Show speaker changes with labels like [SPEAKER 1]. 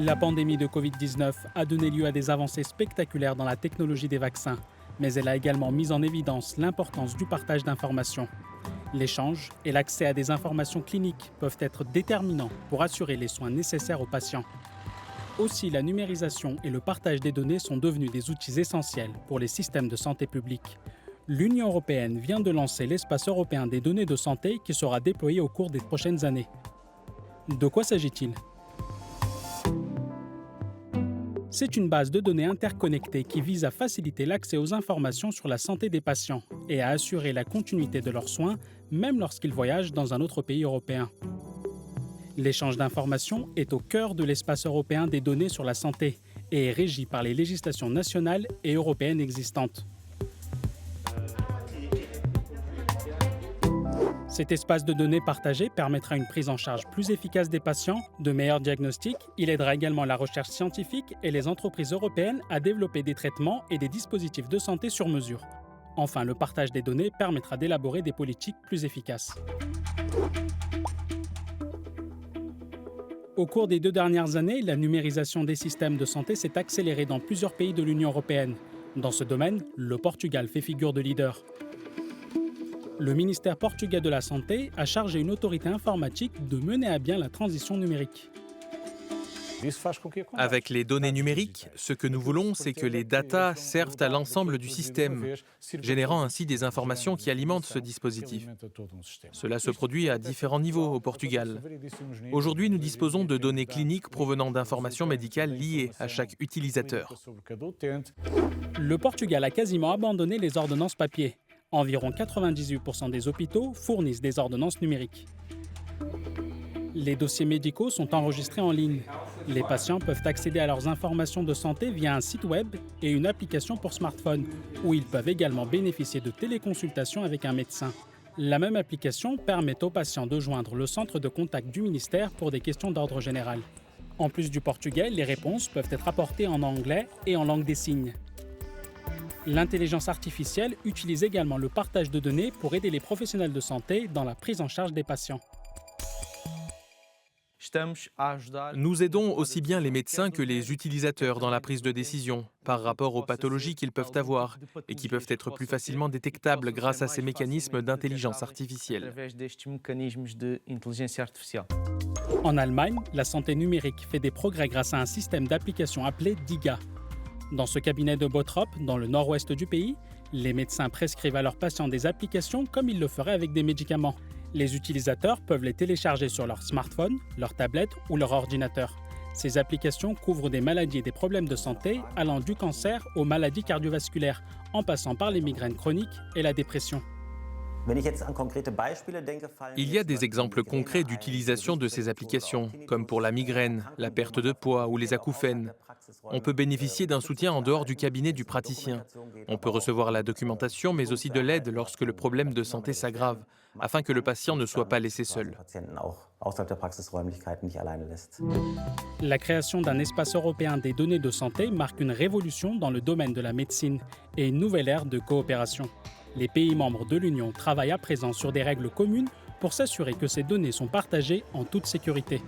[SPEAKER 1] La pandémie de Covid-19 a donné lieu à des avancées spectaculaires dans la technologie des vaccins, mais elle a également mis en évidence l'importance du partage d'informations. L'échange et l'accès à des informations cliniques peuvent être déterminants pour assurer les soins nécessaires aux patients. Aussi, la numérisation et le partage des données sont devenus des outils essentiels pour les systèmes de santé publique. L'Union européenne vient de lancer l'espace européen des données de santé qui sera déployé au cours des prochaines années. De quoi s'agit-il ? C'est une base de données interconnectée qui vise à faciliter l'accès aux informations sur la santé des patients et à assurer la continuité de leurs soins, même lorsqu'ils voyagent dans un autre pays européen. L'échange d'informations est au cœur de l'espace européen des données sur la santé et est régi par les législations nationales et européennes existantes. Cet espace de données partagé permettra une prise en charge plus efficace des patients, de meilleurs diagnostics. Il aidera également la recherche scientifique et les entreprises européennes à développer des traitements et des dispositifs de santé sur mesure. Enfin, le partage des données permettra d'élaborer des politiques plus efficaces. Au cours des 2 dernières années, la numérisation des systèmes de santé s'est accélérée dans plusieurs pays de l'Union européenne. Dans ce domaine, le Portugal fait figure de leader. Le ministère portugais de la Santé a chargé une autorité informatique de mener à bien la transition numérique.
[SPEAKER 2] Avec les données numériques, ce que nous voulons, c'est que les datas servent à l'ensemble du système, générant ainsi des informations qui alimentent ce dispositif. Cela se produit à différents niveaux au Portugal. Aujourd'hui, nous disposons de données cliniques provenant d'informations médicales liées à chaque utilisateur.
[SPEAKER 1] Le Portugal a quasiment abandonné les ordonnances papier. Environ 98% des hôpitaux fournissent des ordonnances numériques. Les dossiers médicaux sont enregistrés en ligne. Les patients peuvent accéder à leurs informations de santé via un site web et une application pour smartphone, où ils peuvent également bénéficier de téléconsultations avec un médecin. La même application permet aux patients de joindre le centre de contact du ministère pour des questions d'ordre général. En plus du portugais, les réponses peuvent être apportées en anglais et en langue des signes. L'intelligence artificielle utilise également le partage de données pour aider les professionnels de santé dans la prise en charge des patients.
[SPEAKER 2] Nous aidons aussi bien les médecins que les utilisateurs dans la prise de décision par rapport aux pathologies qu'ils peuvent avoir et qui peuvent être plus facilement détectables grâce à ces mécanismes d'intelligence artificielle.
[SPEAKER 1] En Allemagne, la santé numérique fait des progrès grâce à un système d'application appelé DIGA. Dans ce cabinet de Bottrop, dans le nord-ouest du pays, les médecins prescrivent à leurs patients des applications comme ils le feraient avec des médicaments. Les utilisateurs peuvent les télécharger sur leur smartphone, leur tablette ou leur ordinateur. Ces applications couvrent des maladies et des problèmes de santé allant du cancer aux maladies cardiovasculaires, en passant par les migraines chroniques et la dépression.
[SPEAKER 2] Il y a des exemples concrets d'utilisation de ces applications, comme pour la migraine, la perte de poids ou les acouphènes. On peut bénéficier d'un soutien en dehors du cabinet du praticien. On peut recevoir la documentation, mais aussi de l'aide lorsque le problème de santé s'aggrave, afin que le patient ne soit pas laissé seul.
[SPEAKER 1] La création d'un espace européen des données de santé marque une révolution dans le domaine de la médecine et une nouvelle ère de coopération. Les pays membres de l'Union travaillent à présent sur des règles communes pour s'assurer que ces données sont partagées en toute sécurité.